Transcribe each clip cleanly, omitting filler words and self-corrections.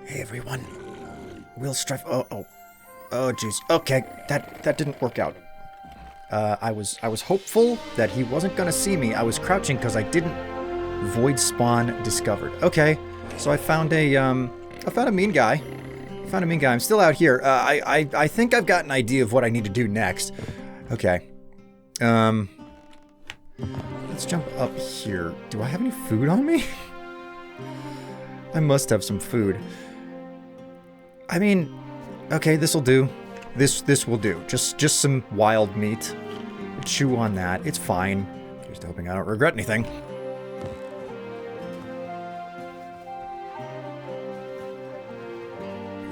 Hey everyone. Will Strife. Oh, jeez. Okay, that didn't work out. I was hopeful that he wasn't gonna see me. I was crouching because I didn't void spawn discovered. Okay, so I found a mean guy. I'm still out here. I think I've got an idea of what I need to do next. Okay. Let's jump up here. Do I have any food on me? I must have some food. I mean, okay, this'll do. This will do. Just some wild meat. Chew on that. It's fine. Just hoping I don't regret anything.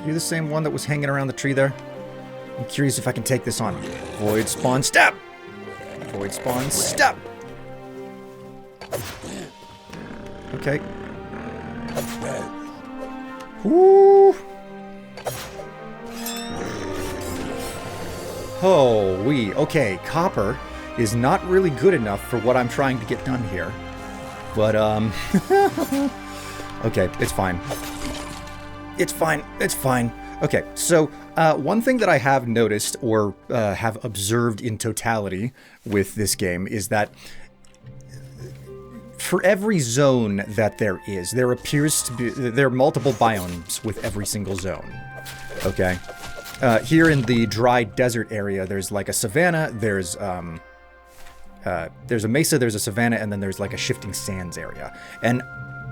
You the same one that was hanging around the tree there? I'm curious if I can take this on. Void spawn step! Void spawn step! Okay. Woo! Oh, okay, copper is not really good enough for what I'm trying to get done here. But, okay, it's fine. It's fine. Okay, so, one thing that I have noticed, or have observed in totality with this game, is that for every zone that there is, there appears to be, there are multiple biomes with every single zone. Okay? Here in the dry desert area, there's like a savanna, there's a mesa, there's a savanna, and then there's like a shifting sands area. And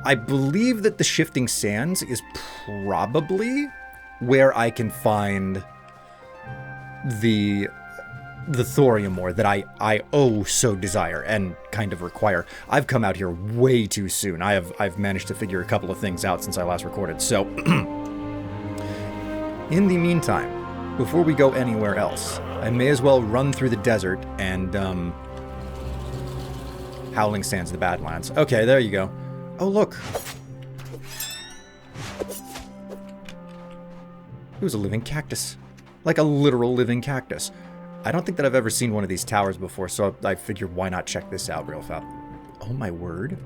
I believe that the shifting sands is probably where I can find the thorium ore that I so desire and kind of require. I've come out here way too soon. I've managed to figure a couple of things out since I last recorded. So in the meantime, before we go anywhere else, I may as well run through the desert and Howling Sands, the Badlands. Okay, there you go. Oh, look. It was a living cactus. Like a literal living cactus. I don't think that I've ever seen one of these towers before, so I figured why not check this out real fast. Oh my word.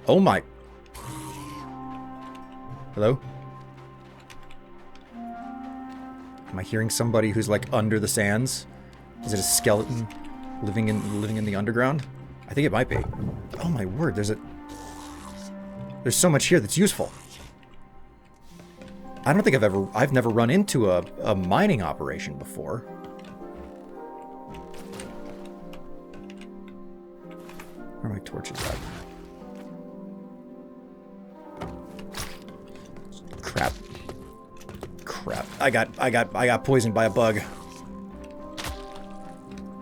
Oh my... Hello? Am I hearing somebody who's like under the sands? Is it a skeleton living in the underground? I think it might be. Oh my word, there's so much here that's useful. I don't think I've never run into a mining operation before. Where are my torches at? Crap. I got poisoned by a bug.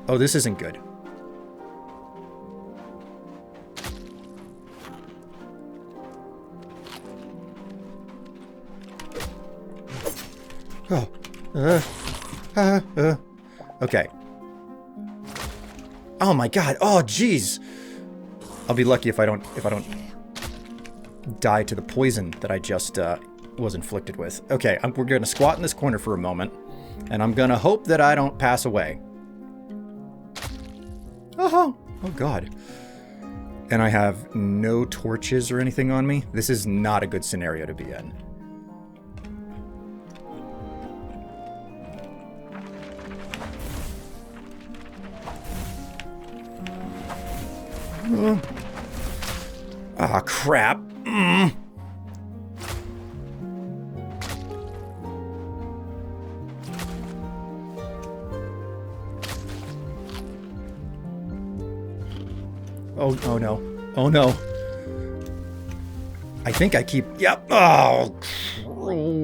Oh, this isn't good. Oh. Okay. Oh my god. Oh jeez. I'll be lucky if I don't die to the poison that I just was inflicted with. Okay, we're gonna squat in this corner for a moment, and I'm gonna hope that I don't pass away. Oh god. And I have no torches or anything on me. This is not a good scenario to be in. Ah, crap. Oh no. Oh no. I think I keep... Yep. Oh,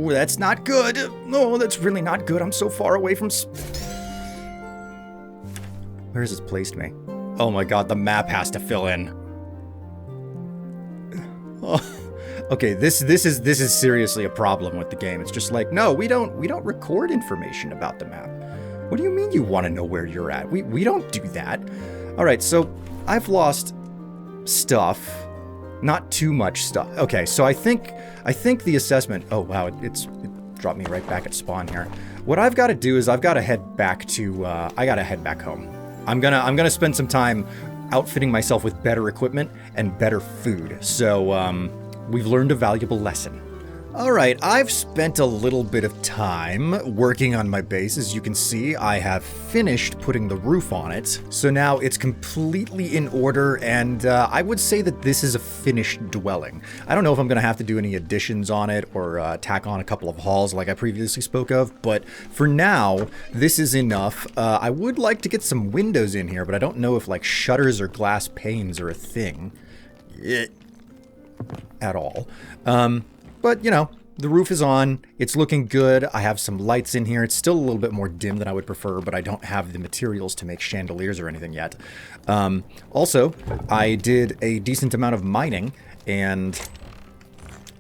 that's not good. No, that's really not good. I'm so far away from... Where has this placed me? Oh my god, the map has to fill in. Oh, okay, this is seriously a problem with the game. It's just like, no, we don't record information about the map. What do you mean you want to know where you're at? We don't do that. All right, so I've lost stuff, not too much stuff. Okay, so I think the assessment. Oh wow, it dropped me right back at spawn here. What I've got to do is I've got to head back to. I got to head back home. I'm gonna spend some time outfitting myself with better equipment and better food. So we've learned a valuable lesson. Alright, I've spent a little bit of time working on my base. As you can see, I have finished putting the roof on it. So now it's completely in order, and I would say that this is a finished dwelling. I don't know if I'm going to have to do any additions on it or tack on a couple of halls like I previously spoke of, but for now, this is enough. I would like to get some windows in here, but I don't know if like shutters or glass panes are a thing at all. But, you know, the roof is on. It's looking good. I have some lights in here. It's still a little bit more dim than I would prefer, but I don't have the materials to make chandeliers or anything yet. Also, I did a decent amount of mining, and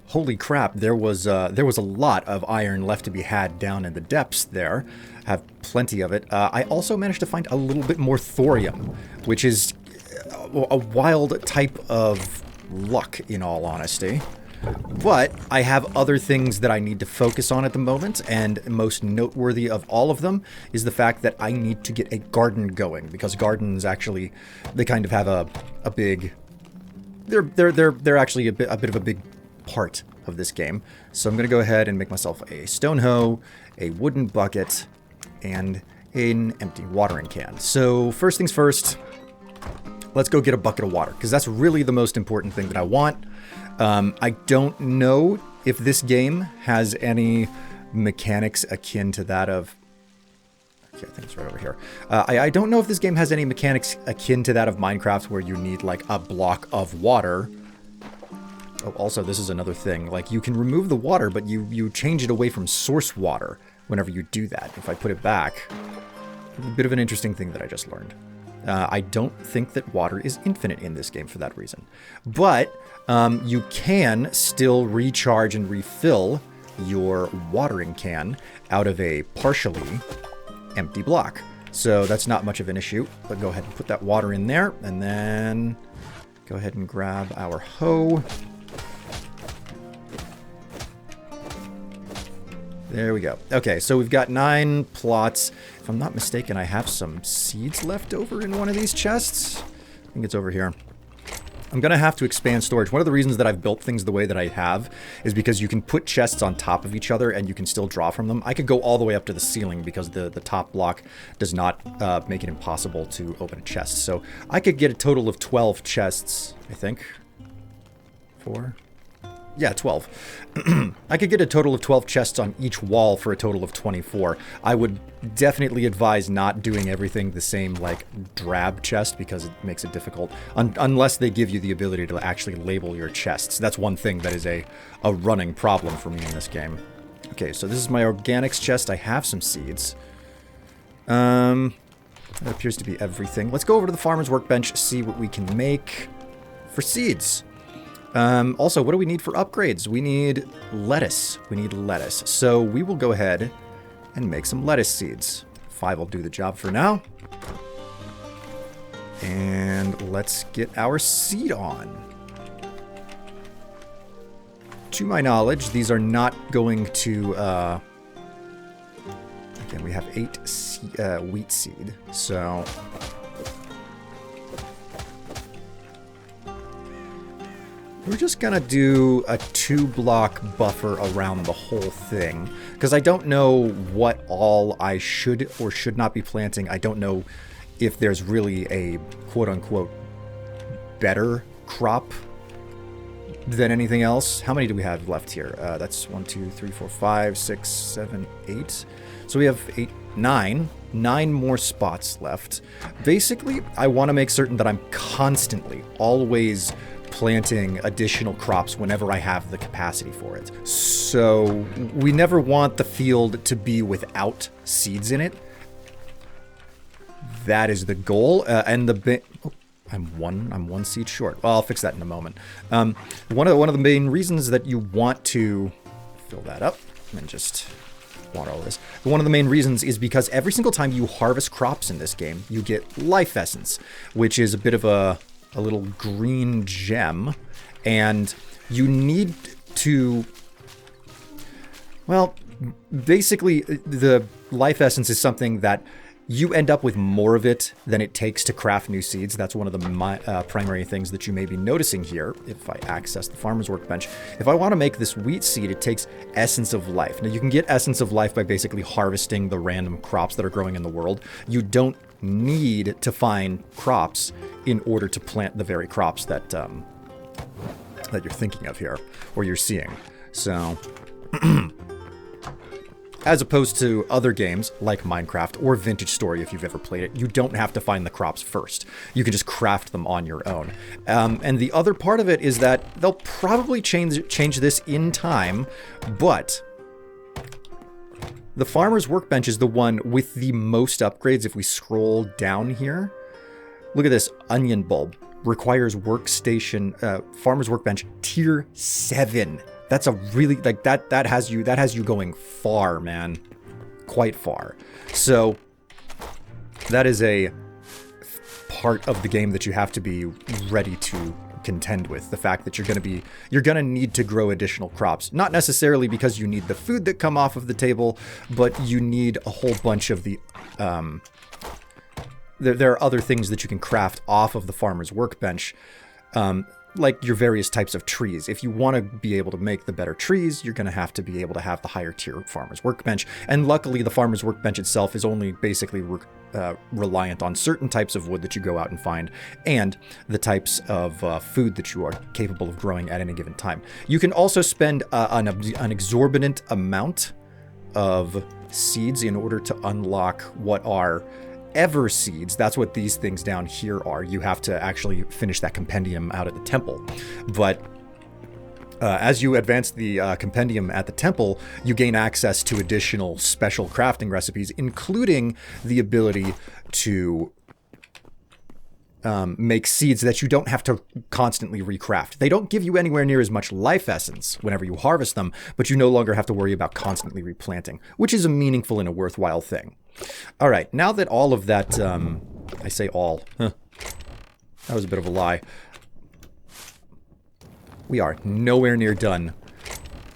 holy crap, there was a lot of iron left to be had down in the depths there. I have plenty of it. I also managed to find a little bit more thorium, which is a wild type of luck, in all honesty. But I have other things that I need to focus on at the moment, and most noteworthy of all of them is the fact that I need to get a garden going, because gardens actually, they kind of have a big, they're actually a bit of a big part of this game. So I'm going to go ahead and make myself a stone hoe, a wooden bucket, and an empty watering can. So first things first, let's go get a bucket of water, because that's really the most important thing that I want. I don't know if this game has any mechanics akin to that of... Okay, I think it's right over here. I don't know if this game has any mechanics akin to that of Minecraft where you need, like, a block of water. Oh, also, this is another thing. Like, you can remove the water, but you change it away from source water whenever you do that. If I put it back, a bit of an interesting thing that I just learned. I don't think that water is infinite in this game for that reason. But you can still recharge and refill your watering can out of a partially empty block. So that's not much of an issue. But go ahead and put that water in there, and then go ahead and grab our hoe. There we go. Okay, so we've got 9 plots. If I'm not mistaken, I have some seeds left over in one of these chests. I think it's over here. I'm going to have to expand storage. One of the reasons that I've built things the way that I have is because you can put chests on top of each other and you can still draw from them. I could go all the way up to the ceiling because the top block does not make it impossible to open a chest. So I could get a total of 12 chests, I think. 4? Yeah, 12. I could get a total of 12 chests on each wall for a total of 24. I would definitely advise not doing everything the same, like, drab chest, because it makes it difficult. Unless they give you the ability to actually label your chests. That's one thing that is a running problem for me in this game. Okay, so this is my organics chest. I have some seeds. That appears to be everything. Let's go over to the farmer's workbench, see what we can make for seeds. Also, what do we need for upgrades? We need lettuce. So we will go ahead and make some lettuce seeds. 5 will do the job for now. And let's get our seed on. To my knowledge, these are not going to... Again, we have 8 wheat seed, so... We're just gonna do a 2-block buffer around the whole thing, because I don't know what all I should or should not be planting. I don't know if there's really a quote-unquote better crop than anything else. How many do we have left here? That's 1, 2, 3, 4, 5, 6, 7, 8. So we have 8, 9. 9 more spots left. Basically, I want to make certain that I'm constantly, always planting additional crops whenever I have the capacity for it. So we never want the field to be without seeds in it. That is the goal. And the I'm one seed short. Well, I'll fix that in a moment. One of the main reasons that you want to fill that up and just water all this. One of the main reasons is because every single time you harvest crops in this game, you get life essence, which is a bit of a little green gem, and you need to, well, basically the life essence is something that you end up with more of it than it takes to craft new seeds. That's one of the primary things that you may be noticing here. If I access the farmer's workbench, if I want to make this wheat seed, it takes essence of life. Now you can get essence of life by basically harvesting the random crops that are growing in the world. You don't need to find crops in order to plant the very crops that that you're thinking of here, or you're seeing. So as opposed to other games like Minecraft or Vintage Story, if you've ever played it, you don't have to find the crops first. You can just craft them on your own. And the other part of it is that they'll probably change this in time, but the Farmer's Workbench is the one with the most upgrades. If we scroll down here, look at this onion bulb. Requires workstation, Farmer's Workbench tier 7. That's a really, like, that has you going far, man. Quite far. So that is a part of the game that you have to be ready to contend with. The fact that you're going to need to grow additional crops. Not necessarily because you need the food that come off of the table, but you need a whole bunch of the, there are other things that you can craft off of the Farmer's Workbench. Like your various types of trees. If you want to be able to make the better trees, you're going to be able to have the higher tier Farmer's Workbench. And luckily, the Farmer's Workbench itself is only basically reliant on certain types of wood that you go out and find, and the types of food that you are capable of growing at any given time. You can also spend an exorbitant amount of seeds in order to unlock what are ever seeds. That's what these things down here are. You have to actually finish that compendium out at the temple. But as you advance the compendium at the temple, you gain access to additional special crafting recipes, including the ability to make seeds that you don't have to constantly recraft. They don't give you anywhere near as much life essence whenever you harvest them, but you no longer have to worry about constantly replanting, which is a meaningful and a worthwhile thing. All right, now that all of that, I say all, that was a bit of a lie. We are nowhere near done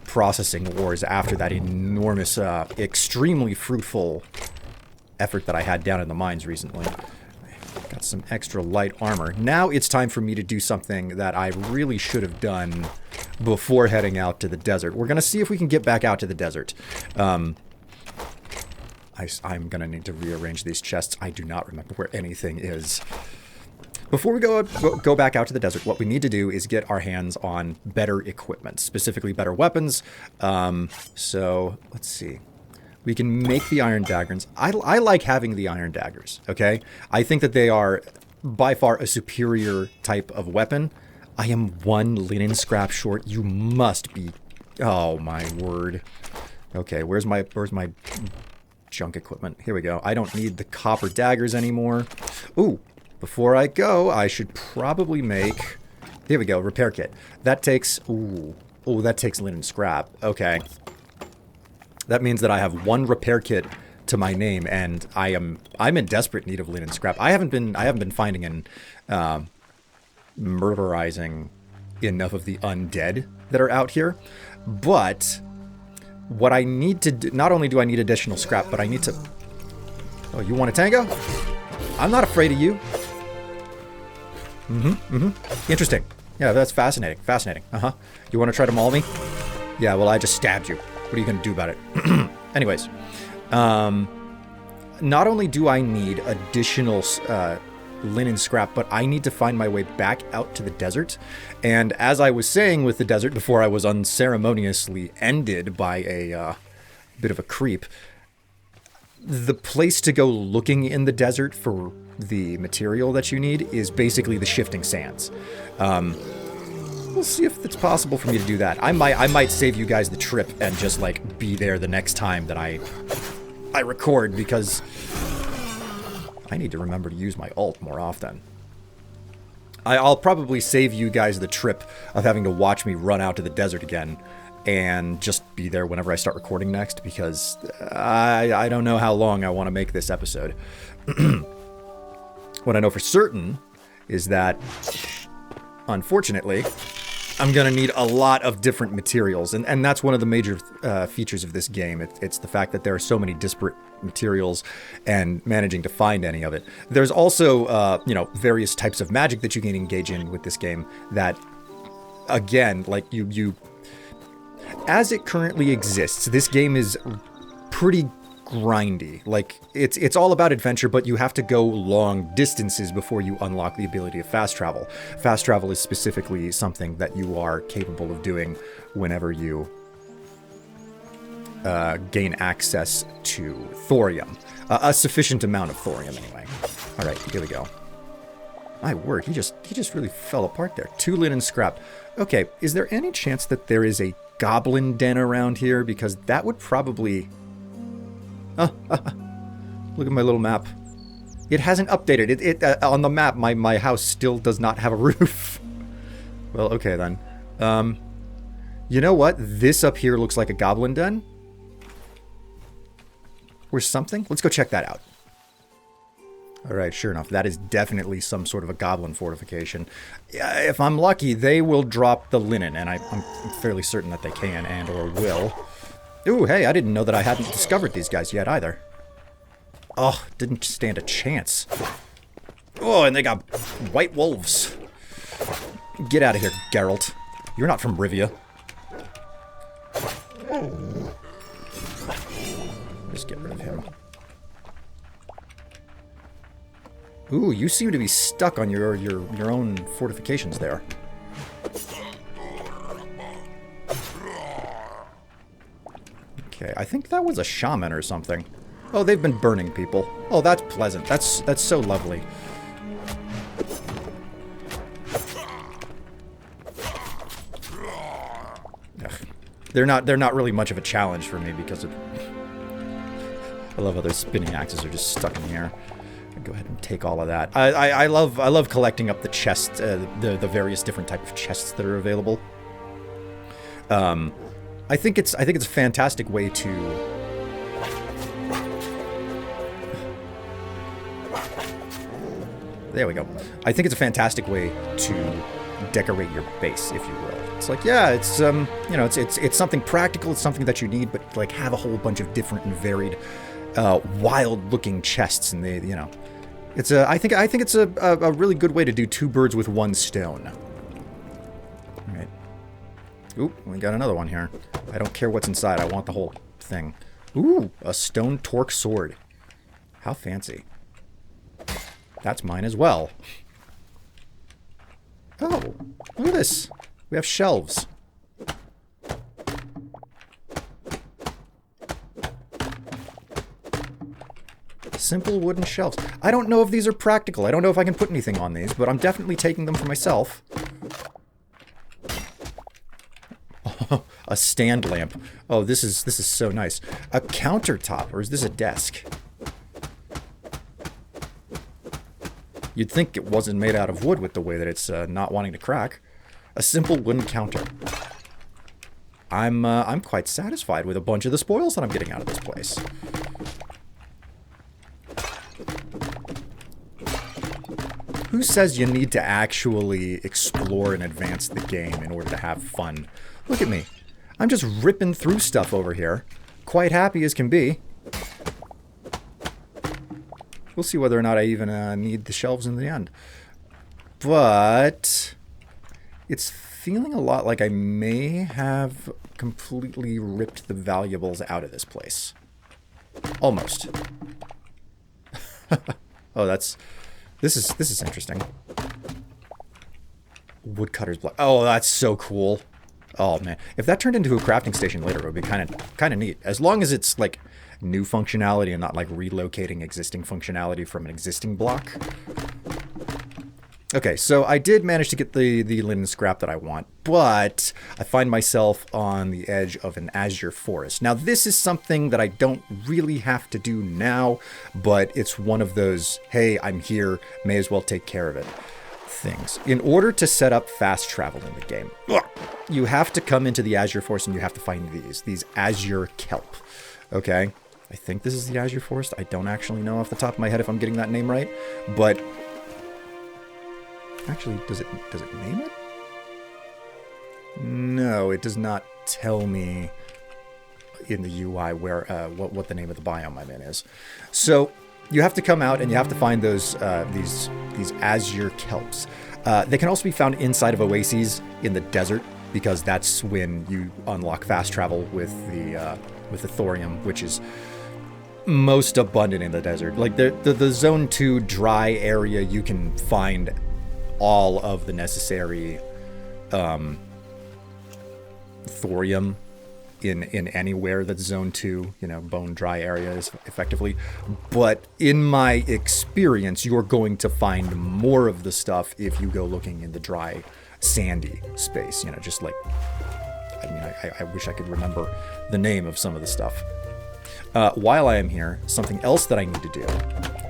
processing ores after that enormous, extremely fruitful effort that I had down in the mines recently. Got some extra light armor. Now it's time for me to do something that I really should have done before heading out to the desert. We're going to see if we can get back out to the desert. I'm going to need to rearrange these chests. I do not remember where anything is. Before we go back out to the desert, what we need to do is get our hands on better equipment, specifically better weapons. So let's see. We can make the iron daggers. I like having the iron daggers, okay? I think that they are by far a superior type of weapon. I am one linen scrap short. You must be... Oh, my word. Okay, where's my junk equipment? Here we go. I don't need the copper daggers anymore. Ooh, before I go, I should probably make... Here we go, repair kit. That takes... Ooh, that takes linen scrap. Okay. That means that I have one repair kit to my name, and I'm in desperate need of linen scrap. I haven't been finding and murderizing enough of the undead that are out here, but what I need to do, not only do I need additional scrap, but I need to... Oh, you want a tango? I'm not afraid of you. Interesting. Yeah, that's fascinating. Fascinating. You want to try to maul me? Yeah, well, I just stabbed you. What are you going to do about it? Anyways, not only do I need additional linen scrap, but I need to find my way back out to the desert. And as I was saying with the desert before I was unceremoniously ended by a bit of a creep, the place to go looking in the desert for the material that you need is basically the shifting sands. We'll see if it's possible for me to do that. I might save you guys the trip and just like be there the next time that I record, because I need to remember to use my alt more often. I'll probably save you guys the trip of having to watch me run out to the desert again and just be there whenever I start recording next, because I don't know how long I want to make this episode. What I know for certain is that, unfortunately, I'm going to need a lot of different materials. And that's one of the major features of this game. It's the fact that there are so many disparate materials and managing to find any of it. There's also, various types of magic that you can engage in with this game that, again, like you as it currently exists, this game is pretty grindy. Like, it's all about adventure, but you have to go long distances before you unlock the ability of fast travel. Fast travel is specifically something that you are capable of doing whenever you gain access to thorium. A sufficient amount of thorium, anyway. All right, here we go. My word, he just really fell apart there. 2 linen scrap. Okay, is there any chance that there is a goblin den around here? Because that would probably... Look at my little map. It hasn't updated. It on the map, my house still does not have a roof. Well, okay then. You know what? This up here looks like a goblin den. Or something. Let's go check that out. Alright, sure enough. That is definitely some sort of a goblin fortification. If I'm lucky, they will drop the linen, and I'm fairly certain that they can and or will. Ooh, hey, I didn't know that I hadn't discovered these guys yet either. Oh, didn't stand a chance. Oh, and they got white wolves. Get out of here, Geralt. You're not from Rivia. Just get rid of him. Ooh, you seem to be stuck on your own fortifications there. Okay, I think that was a shaman or something. Oh, they've been burning people. Oh, that's pleasant. That's so lovely. Ugh. They're not really much of a challenge for me because of... I love how their spinning axes are just stuck in here. Go ahead and take all of that. I love collecting up the chests, the various different type of chests that are available. I think it's a fantastic way to there we go. I think it's a fantastic way to decorate your base, if you will. It's like, yeah, it's it's something practical. It's something that you need, but like have a whole bunch of different and varied, wild-looking chests, and they, it's a. I think it's a really good way to do 2 birds with 1 stone. All right. Oop, we got another one here. I don't care what's inside. I want the whole thing. Ooh, a stone torque sword. How fancy. That's mine as well. Oh, look at this. We have shelves. Simple wooden shelves. I don't know if these are practical. I don't know if I can put anything on these, but I'm definitely taking them for myself. Oh, a stand lamp. Oh, this is so nice. A countertop, or is this a desk? You'd think it wasn't made out of wood with the way that it's not wanting to crack. A simple wooden counter. I'm quite satisfied with a bunch of the spoils that I'm getting out of this place. Who says you need to actually explore and advance the game in order to have fun? Look at me. I'm just ripping through stuff over here. Quite happy as can be. We'll see whether or not I even need the shelves in the end. But it's feeling a lot like I may have completely ripped the valuables out of this place. Almost. Oh, this is interesting. Woodcutter's block. Oh, that's so cool. Oh man, if that turned into a crafting station later, it would be kind of neat. As long as it's like new functionality and not like relocating existing functionality from an existing block. Okay, so I did manage to get the linen scrap that I want, but I find myself on the edge of an azure forest. Now, this is something that I don't really have to do now, but it's one of those, hey, I'm here, may as well take care of it things. In order to set up fast travel in the game, you have to come into the azure forest and you have to find these azure kelp. Okay? I think this is the azure forest. I don't actually know off the top of my head if I'm getting that name right, but actually, does it name it? No, it does not tell me in the UI where what the name of the biome I'm in is. So you have to come out and you have to find those these azure kelps. They can also be found inside of oases in the desert, because that's when you unlock fast travel with the thorium, which is most abundant in the desert. Like the Zone 2 dry area, you can find all of the necessary thorium in anywhere that's Zone 2, bone dry areas, effectively. But in my experience, you're going to find more of the stuff if you go looking in the dry, sandy space. Just like, I wish I could remember the name of some of the stuff. While I am here, something else that I need to do,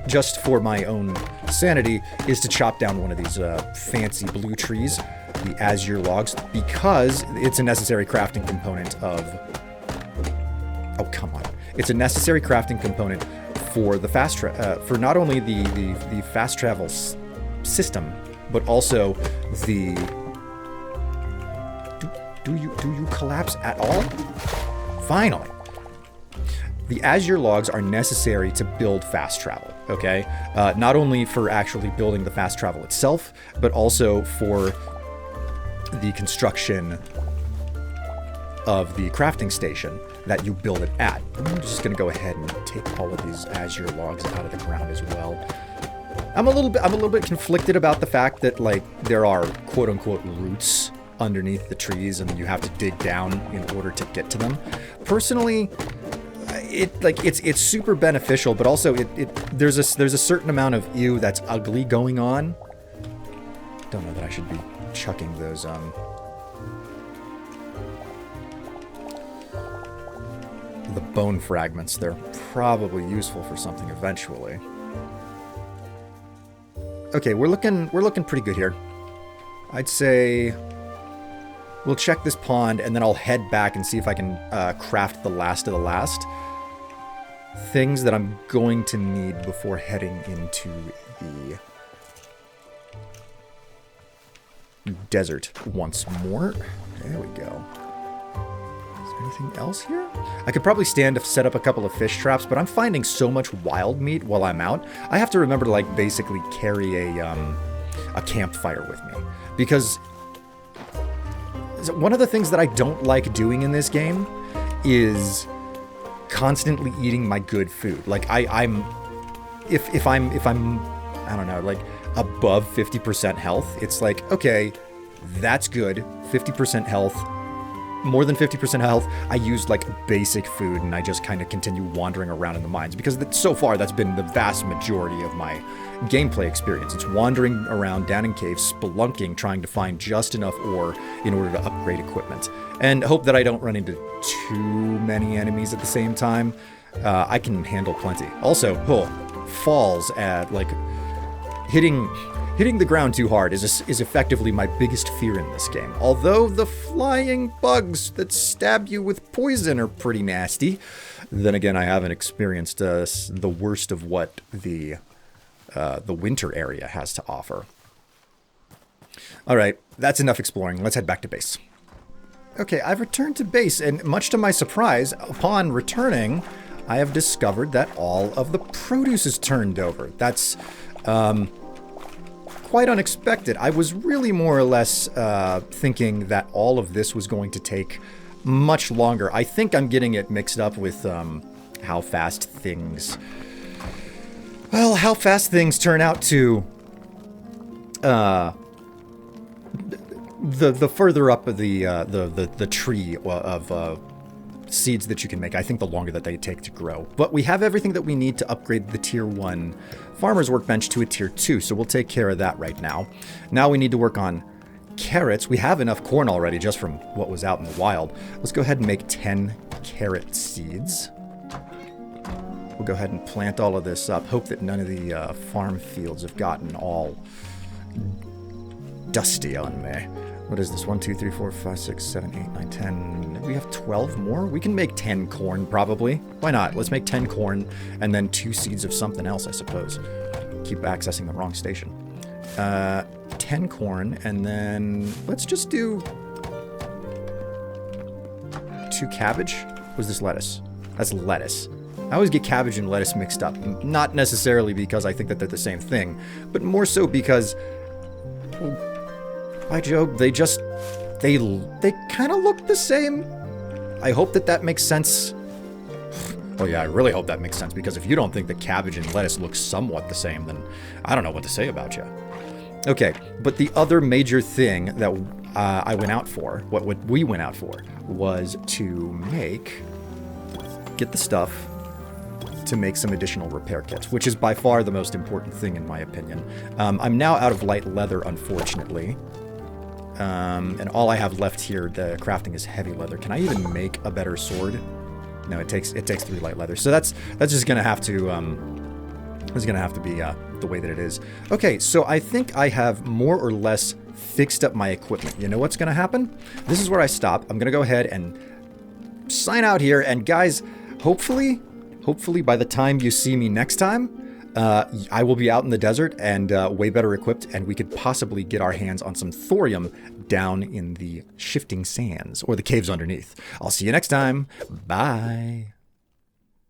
just for my own sanity, is to chop down one of these fancy blue trees, the azure logs, because it's a necessary crafting component of... Oh, come on. It's a necessary crafting component for the for not only the fast travel system, but also the... Do you collapse at all? Finally. The azure logs are necessary to build fast travel, okay? Not only for actually building the fast travel itself, but also for the construction of the crafting station that you build it at. I'm just gonna go ahead and take all of these azure logs out of the ground as well. I'm a little bit conflicted about the fact that, like, there are quote unquote roots underneath the trees and you have to dig down in order to get to them. Personally, it's super beneficial, but also there's a certain amount of ew that's ugly going on. Don't know that I should be chucking those the bone fragments. They're probably useful for something eventually. Okay, we're looking pretty good here. I'd say we'll check this pond and then I'll head back and see if I can craft the last of the last things that I'm going to need before heading into the desert once more. There we go. Is there anything else here? I could probably stand to set up a couple of fish traps, but I'm finding so much wild meat while I'm out. I have to remember to, like, basically carry a campfire with me, because one of the things that I don't like doing in this game is constantly eating my good food. Like, if I'm I don't know, like, above 50% health, it's like, okay, that's good. 50% health, more than 50% health, I use, like, basic food, and I just kind of continue wandering around in the mines, because so far that's been the vast majority of my gameplay experience. It's wandering around down in caves, spelunking, trying to find just enough ore in order to upgrade equipment, and hope that I don't run into too many enemies at the same time. I can handle plenty. Also, falls at, like, hitting the ground too hard is effectively my biggest fear in this game. Although the flying bugs that stab you with poison are pretty nasty. Then again, I haven't experienced the worst of what the winter area has to offer. All right, that's enough exploring. Let's head back to base. Okay, I've returned to base, and much to my surprise, upon returning, I have discovered that all of the produce is turned over. That's quite unexpected. I was really more or less thinking that all of this was going to take much longer. I think I'm getting it mixed up with how fast things turn out to the further up of the tree of seeds that you can make. I think the longer that they take to grow. But we have everything that we need to upgrade the tier 1 farmer's workbench to a tier 2, so we'll take care of that right now. Now we need to work on carrots. We have enough corn already just from what was out in the wild. Let's go ahead and make 10 carrot seeds. We'll go ahead and plant all of this up. Hope that none of the farm fields have gotten all dusty on me. What is this? 1, 2, 3, 4, 5, 6, 7, 8, 9, 10. We have 12 more? We can make 10 corn, probably. Why not? Let's make 10 corn and then 2 seeds of something else, I suppose. Keep accessing the wrong station. 10 corn, and then let's just do 2 cabbage? Was this lettuce? That's lettuce. I always get cabbage and lettuce mixed up. Not necessarily because I think that they're the same thing, but more so because, well, by Job, they kind of look the same. I hope that makes sense. Oh yeah, I really hope that makes sense, because if you don't think that cabbage and lettuce look somewhat the same, then I don't know what to say about you. Okay, but the other major thing that I went out for, what we went out for, was to get the stuff to make some additional repair kits, which is by far the most important thing in my opinion. I'm now out of light leather, unfortunately. And all I have left here, the crafting, is heavy leather. Can I even make a better sword? No, it takes 3 light leather. So that's just gonna have to be the way that it is. Okay, so I think I have more or less fixed up my equipment. You know what's gonna happen? This is where I stop. I'm gonna go ahead and sign out here. And guys, hopefully by the time you see me next time, I will be out in the desert and way better equipped, and we could possibly get our hands on some thorium down in the shifting sands or the caves underneath. I'll see you next time. Bye.